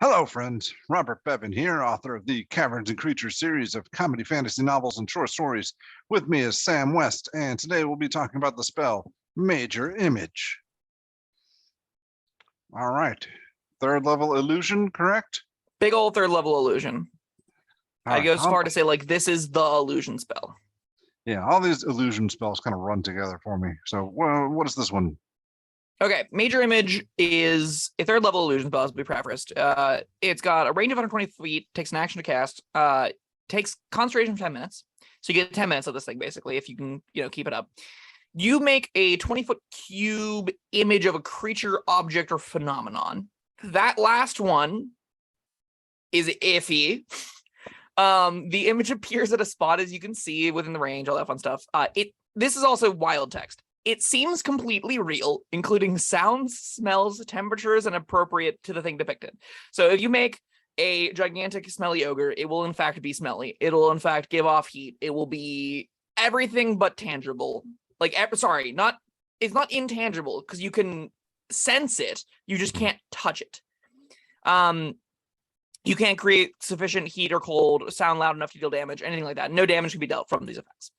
Hello, friends. Robert Bevan here, author of the Caverns and Creatures series of comedy fantasy novels and short stories. With me is Sam West, and today we'll be talking about the spell Major Image. All right. Third level illusion, correct? Big old third level illusion. I'd go so far to say, like, this is the illusion spell. Yeah, all these illusion spells kind of run together for me. So what is this one? Okay, Major Image is a third level illusion spell, as we prefaced. It's got a range of 120 feet, takes an action to cast, takes concentration for 10 minutes. So you get 10 minutes of this thing, basically, if you can, keep it up. You make a 20-foot cube image of a creature, object, or phenomenon. That last one is iffy. The image appears at a spot, as you can see, within the range, all that fun stuff. This is also wild text. It seems completely real, including sounds, smells, temperatures, and appropriate to the thing depicted. So if you make a gigantic smelly ogre, it will in fact be smelly. It'll in fact give off heat. It will be everything but tangible. It's not intangible because you can sense it. You just can't touch it. You can't create sufficient heat or cold, sound loud enough to deal damage, anything like that. No damage can be dealt from these effects.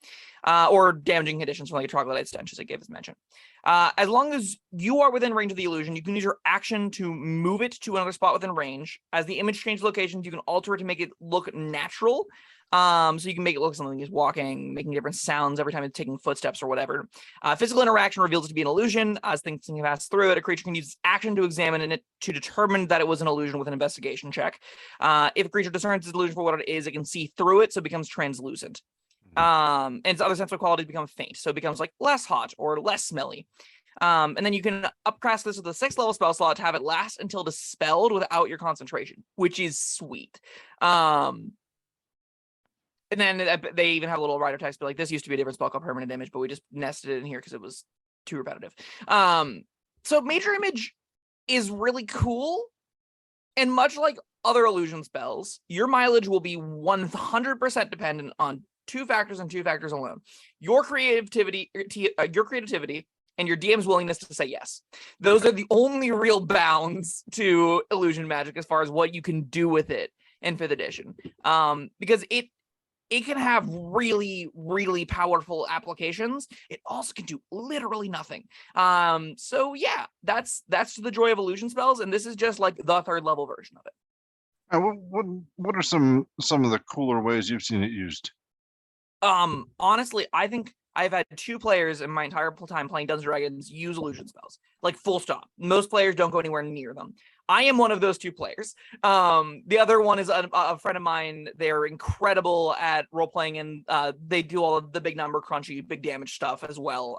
Or damaging conditions from like a troglodyte stench, as I gave as mentioned. As long as you are within range of the illusion, you can use your action to move it to another spot within range. As the image changes locations, you can alter it to make it look natural. So you can make it look like something is walking, making different sounds every time it's taking footsteps or whatever. Physical interaction reveals it to be an illusion. As things can pass through it, a creature can use action to examine it to determine that it was an illusion with an investigation check. If a creature discerns its illusion for what it is, it can see through it, so it becomes translucent. And its other sensory qualities become faint, so it becomes like less hot or less smelly. And then you can upcast this with a 6th level spell slot to have it last until dispelled without your concentration, which is sweet. And then they even have a little writer text, but like, this used to be a different spell called Permanent Image, but we just nested it in here because it was too repetitive. So Major Image is really cool. And much like other illusion spells, your mileage will be 100% dependent on two factors and two factors alone: your creativity and your DM's willingness to say yes. Those are the only real bounds to illusion magic as far as what you can do with it in 5th edition. Because it can have really, really powerful applications. It also can do literally nothing. So yeah, that's the joy of illusion spells, and this is just like the 3rd level version of it. What are some of the cooler ways you've seen it used? Honestly, I think I've had 2 players in my entire time playing Dungeons & Dragons use illusion spells, like full stop. Most players don't go anywhere near them. I am one of those 2 players. The other one is a friend of mine. They're incredible at role-playing, and they do all of the big number crunchy, big damage stuff as well.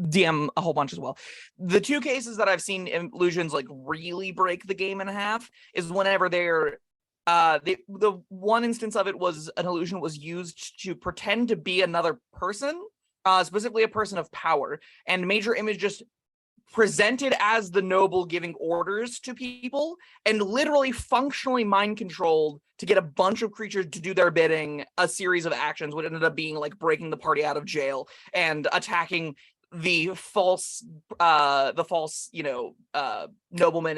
DM a whole bunch as well. The 2 cases that I've seen illusions like really break the game in half is whenever they're the one instance of it was an illusion was used to pretend to be another person, specifically a person of power, and Major Image just presented as the noble giving orders to people and literally functionally mind controlled to get a bunch of creatures to do their bidding, a series of actions, what ended up being like breaking the party out of jail and attacking the false nobleman.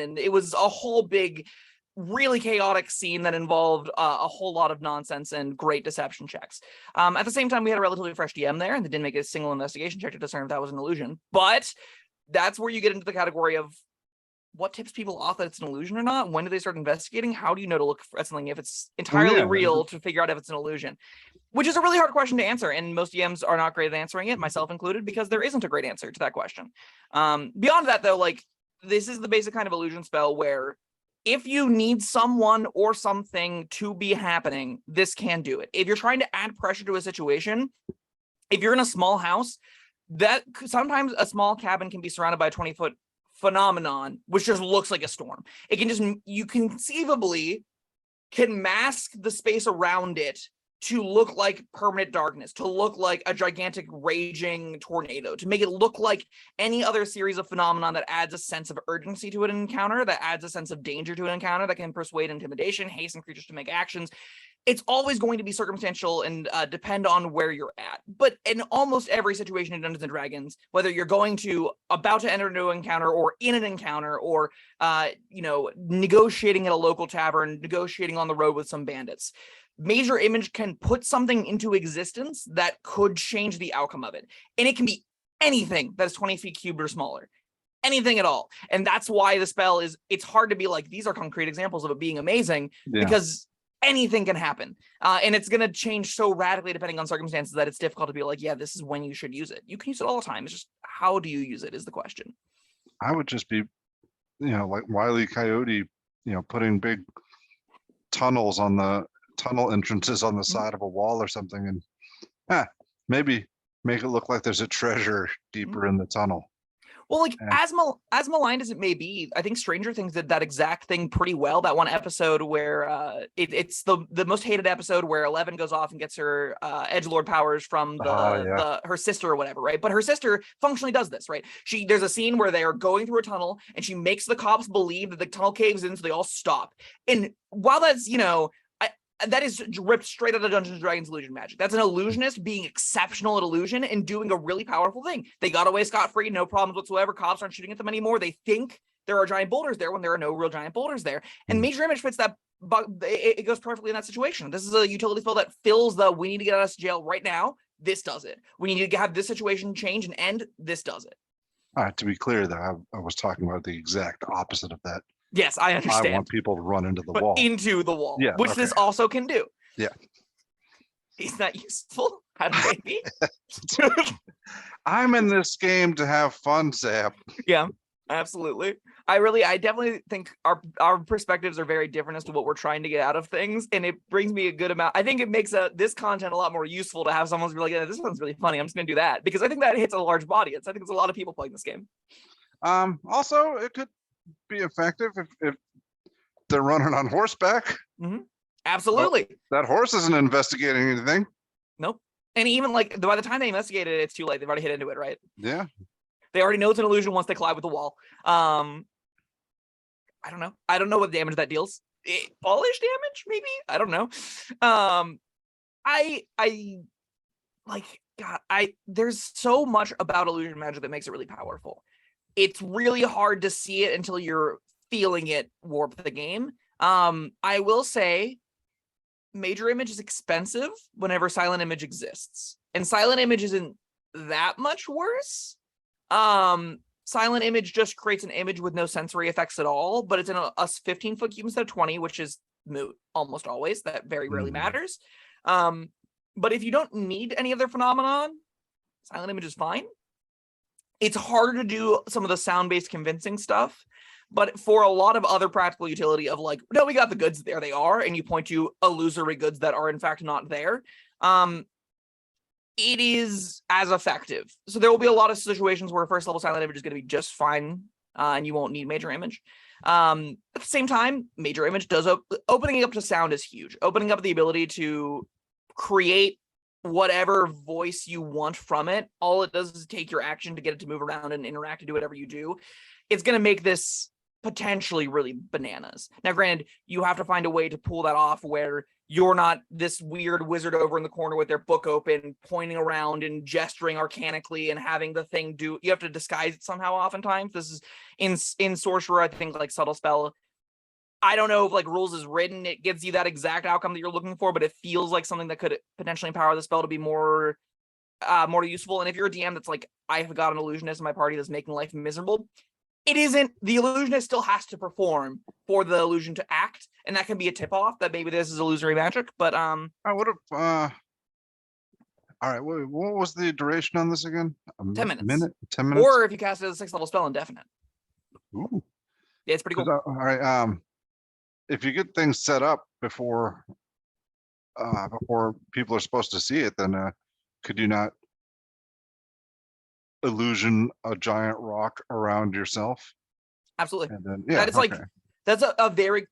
And it was a whole big, really chaotic scene that involved a whole lot of nonsense and great deception checks. At the same time, we had a relatively fresh DM there, and they didn't make a single investigation check to discern if that was an illusion. But that's where you get into the category of what tips people off that it's an illusion or not. When do they start investigating? How do you know to look at something if it's entirely real to figure out if it's an illusion? Which is a really hard question to answer, and most DMs are not great at answering it, myself included, because there isn't a great answer to that question. Beyond that, though, like, this is the basic kind of illusion spell where if you need someone or something to be happening, this can do it. If you're trying to add pressure to a situation, if you're in a small house, that sometimes a small cabin can be surrounded by a 20-foot phenomenon, which just looks like a storm. It can just, you conceivably can mask the space around it to look like permanent darkness, to look like a gigantic raging tornado, to make it look like any other series of phenomenon that adds a sense of urgency to an encounter, that adds a sense of danger to an encounter, that can persuade intimidation, hasten creatures to make actions. it's always going to be circumstantial and depend on where you're at. But in almost every situation in Dungeons and Dragons, whether you're about to enter into an encounter or in an encounter or, negotiating at a local tavern, negotiating on the road with some bandits, Major Image can put something into existence that could change the outcome of it. And it can be anything that is 20 feet cubed or smaller. Anything at all. And that's why the spell it's hard to be like, these are concrete examples of it being amazing, because anything can happen. And it's going to change so radically depending on circumstances that it's difficult to be like, yeah, this is when you should use it. You can use it all the time. It's just, how do you use it is the question. I would just be, like Wile E. Coyote, putting big tunnel entrances on the side of a wall or something, and maybe make it look like there's a treasure deeper in the tunnel. Well, like as maligned as it may be, I think Stranger Things did that exact thing pretty well. That one episode where it's the most hated episode where Eleven goes off and gets her edgelord powers from her sister or whatever, right? But her sister functionally does this, right? There's a scene where they are going through a tunnel and she makes the cops believe that the tunnel caves in, so they all stop. And while that's that is ripped straight out of Dungeons & Dragons illusion magic. That's an illusionist being exceptional at illusion and doing a really powerful thing. They got away scot-free, no problems whatsoever. Cops aren't shooting at them anymore. They think there are giant boulders there when there are no real giant boulders there. And Major Image fits that, but it goes perfectly in that situation. This is a utility spell that fills we need to get out of jail right now. This does it. We need to have this situation change and end. This does it. To be clear, though, I was talking about the exact opposite of that. Yes, I understand. I want people to run into the wall. Into the wall, which this also can do. Yeah. Is that useful? I don't know, maybe. I'm in this game to have fun, Sam. Yeah, absolutely. I definitely think our perspectives are very different as to what we're trying to get out of things, and it brings me a good amount. I think it makes this content a lot more useful to have someone be like, yeah, this one's really funny. I'm just going to do that, because I think that hits a large audience. I think there's a lot of people playing this game. Also, it could be effective if they're running on horseback. Absolutely. That horse isn't investigating anything. Nope. And even like by the time they investigate it, it's too late. They've already hit into it, right? Yeah. They already know it's an illusion once they collide with the wall. I don't know. I don't know what damage that deals. Fallish damage, maybe? I don't know. There's so much about illusion magic that makes it really powerful. It's really hard to see it until you're feeling it warp the game. I will say Major Image is expensive whenever Silent Image exists. And Silent Image isn't that much worse. Silent Image just creates an image with no sensory effects at all, but it's in a 15-foot cube instead of 20, which is moot almost always. That very rarely matters. But if you don't need any other phenomenon, Silent Image is fine. It's harder to do some of the sound-based convincing stuff, but for a lot of other practical utility of like, no, we got the goods, there they are, and you point to illusory goods that are in fact not there, it is as effective. So there will be a lot of situations where first level Silent Image is going to be just fine, and you won't need Major Image. At the same time, Major Image does opening it up to sound is huge. Opening up the ability to create whatever voice you want from it. All it does is take your action to get it to move around and interact and do whatever you do. It's going to make this potentially really bananas. Now, granted, you have to find a way to pull that off where you're not this weird wizard over in the corner with their book open, pointing around and gesturing arcanically and having the thing do. You have to disguise it somehow oftentimes. This is in Sorcerer, I think, like Subtle Spell. I don't know if like rules is written, it gives you that exact outcome that you're looking for, but it feels like something that could potentially empower the spell to be more useful. And if you're a DM that's like, I've got an illusionist in my party that's making life miserable, it isn't. The illusionist still has to perform for the illusion to act, and that can be a tip off that maybe this is illusory magic. But I would have. All right, what was the duration on this again? 10 minutes. 10 minutes. Or if you cast it as a 6th level spell, indefinite. Ooh. Yeah, it's pretty cool. All right. If you get things set up before people are supposed to see it, then could you not illusion a giant rock around yourself? Absolutely. And then, that is okay. Like that's a very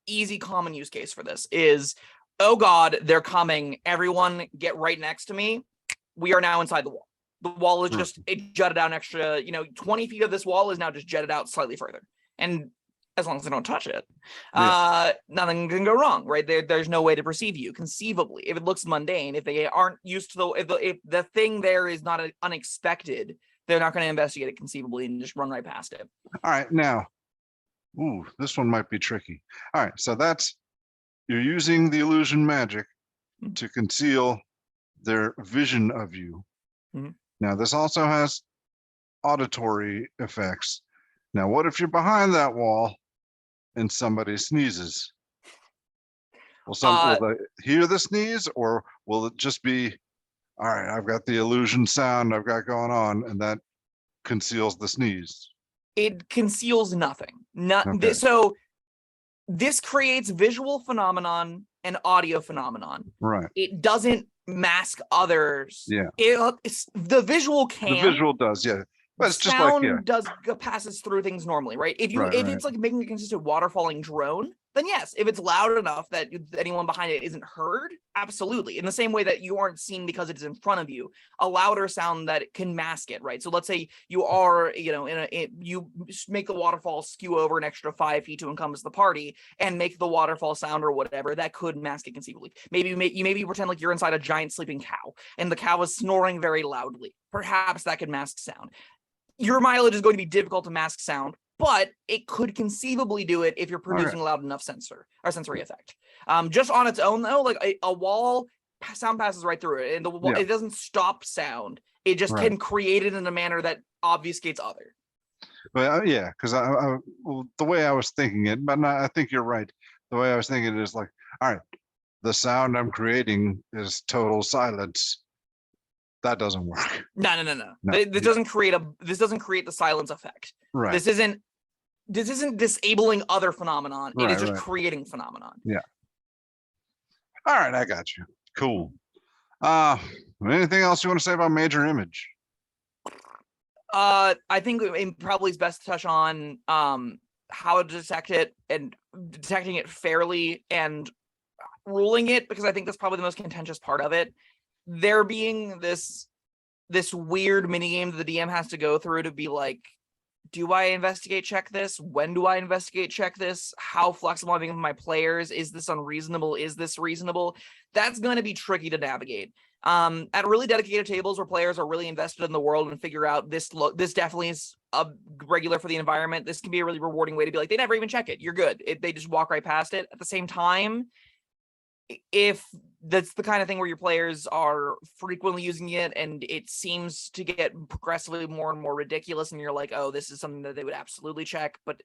easy common use case for this is, oh God, they're coming. Everyone get right next to me. We are now inside the wall. The wall is just, it jutted out an extra, 20 feet of this wall is now just jutted out slightly further. And as long as they don't touch it, Yeah. nothing can go wrong, right? There's no way to perceive you conceivably. If it looks mundane, if they aren't used to if the thing there is not unexpected, they're not going to investigate it conceivably and just run right past it. All right, now, ooh, this one might be tricky. All right, so you're using the illusion magic to conceal their vision of you. Mhm. Now, this also has auditory effects. Now, what if you're behind that wall and somebody sneezes? Will they hear the sneeze, or will it just be, all right, I've got the illusion sound I've got going on, and that conceals the sneeze? It conceals nothing. Okay. So this creates visual phenomenon and audio phenomenon. Right. It doesn't mask others. Yeah. It's the visual can. The visual does, yeah. But it's just like, Sound passes through things normally, right? If it's like making a consistent waterfalling drone, then yes, if it's loud enough that anyone behind it isn't heard, absolutely. In the same way that you aren't seen because it's in front of you, a louder sound that can mask it, right? So let's say you are, you make the waterfall skew over an extra 5 feet to encompass the party and make the waterfall sound or whatever, that could mask it conceivably. Maybe pretend like you're inside a giant sleeping cow and the cow is snoring very loudly. Perhaps that could mask sound. Your mileage is going to be difficult to mask sound, but it could conceivably do it if you're producing a loud enough sensory effect. Just on its own, though, like a wall, sound passes right through it, and it doesn't stop sound. It just can create it in a manner that obfuscates other. But yeah, because the way I was thinking it, but I think you're right. The way I was thinking it is like, all right, the sound I'm creating is total silence. That doesn't work. No. This doesn't create the silence effect. Right. This isn't disabling other phenomenon. It is just creating phenomenon. Yeah. All right, I got you. Cool. Anything else you want to say about major image? I think it probably is best to touch on how to detect it and detecting it fairly and ruling it, because I think that's probably the most contentious part of it. There being this weird minigame that the DM has to go through to be like, do I investigate check this? When do I investigate check this? How flexible am I being with my players? Is this unreasonable? Is this reasonable? That's going to be tricky to navigate. At really dedicated tables where players are really invested in the world and figure out this definitely is a regular for the environment, this can be a really rewarding way to be like, they never even check it. You're good. They just walk right past it. At the same time, if that's the kind of thing where your players are frequently using it and it seems to get progressively more and more ridiculous and you're like, oh, this is something that they would absolutely check, but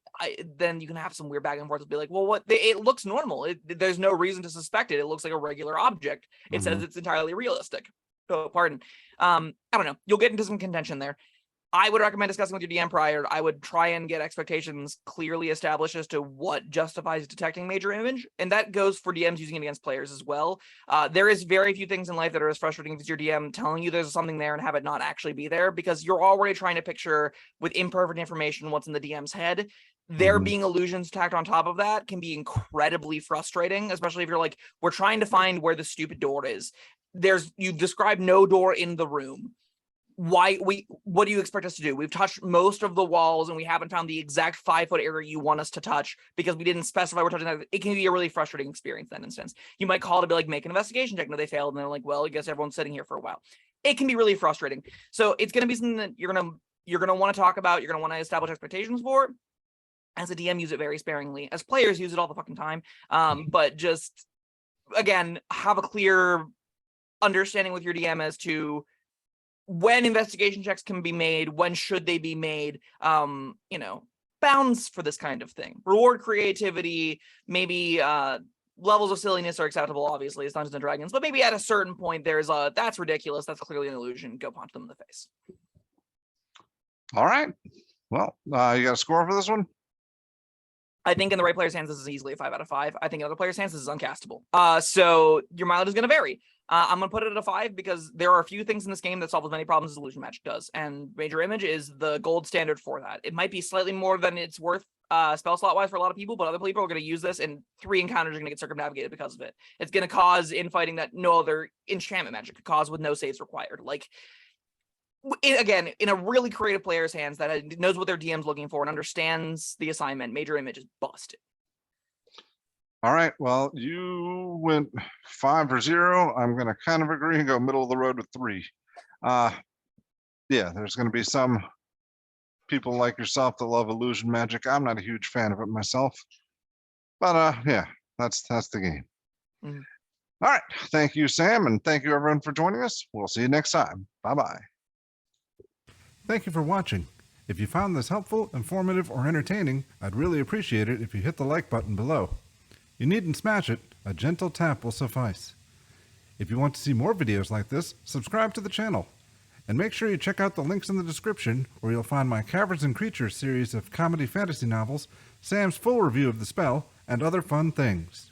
then you can have some weird back and forth to be like, well, it looks normal. There's no reason to suspect it. It looks like a regular object. It says it's entirely realistic. Oh, pardon. I don't know. You'll get into some contention there. I would recommend discussing with your DM prior. I would try and get expectations clearly established as to what justifies detecting major image. And that goes for DMs using it against players as well. There is very few things in life that are as frustrating as your DM telling you there's something there and have it not actually be there, because you're already trying to picture with imperfect information what's in the DM's head. There being illusions tacked on top of that can be incredibly frustrating, especially if you're like, we're trying to find where the stupid door is. You've described no door in the room. What do you expect us to do? We've touched most of the walls and we haven't found the exact 5-foot area you want us to touch because we didn't specify we're touching that. It can be a really frustrating experience in that instance. You might call to be like, make an investigation check. No, they failed. And they're like, well, I guess everyone's sitting here for a while. It can be really frustrating. So it's going to be something that you're going to want to talk about. You're going to want to establish expectations for. As a DM, use it very sparingly. As players, use it all the fucking time. But just, again, have a clear understanding with your DM as to when investigation checks can be made, when should they be made, bounds for this kind of thing. Reward creativity, maybe levels of silliness are acceptable, obviously, it's Dungeons and Dragons, but maybe at a certain point there's that's ridiculous, that's clearly an illusion, go punch them in the face. All right. Well, you got a score for this one? I think in the right player's hands, this is easily a 5 out of 5. I think in other players' hands, this is uncastable. So your mileage is going to vary. I'm going to put it at a 5 because there are a few things in this game that solve as many problems as illusion magic does. And major image is the gold standard for that. It might be slightly more than it's worth spell slot wise for a lot of people, but other people are going to use this and 3 encounters are going to get circumnavigated because of it. It's going to cause infighting that no other enchantment magic could cause with no saves required. Like, Again, in a really creative player's hands that knows what their DM's looking for and understands the assignment, Major Image is busted. All right. Well, you went 5 for 0. I'm going to kind of agree and go middle of the road with 3. Yeah, there's going to be some people like yourself that love illusion magic. I'm not a huge fan of it myself, but yeah, that's the game. Mhm. All right. Thank you, Sam, and thank you everyone for joining us. We'll see you next time. Bye-bye. Thank you for watching. If you found this helpful, informative, or entertaining, I'd really appreciate it if you hit the like button below. You needn't smash it, a gentle tap will suffice. If you want to see more videos like this, subscribe to the channel. And make sure you check out the links in the description, where you'll find my Caverns Creatures series of comedy fantasy novels, Sam's full review of the spell, and other fun things.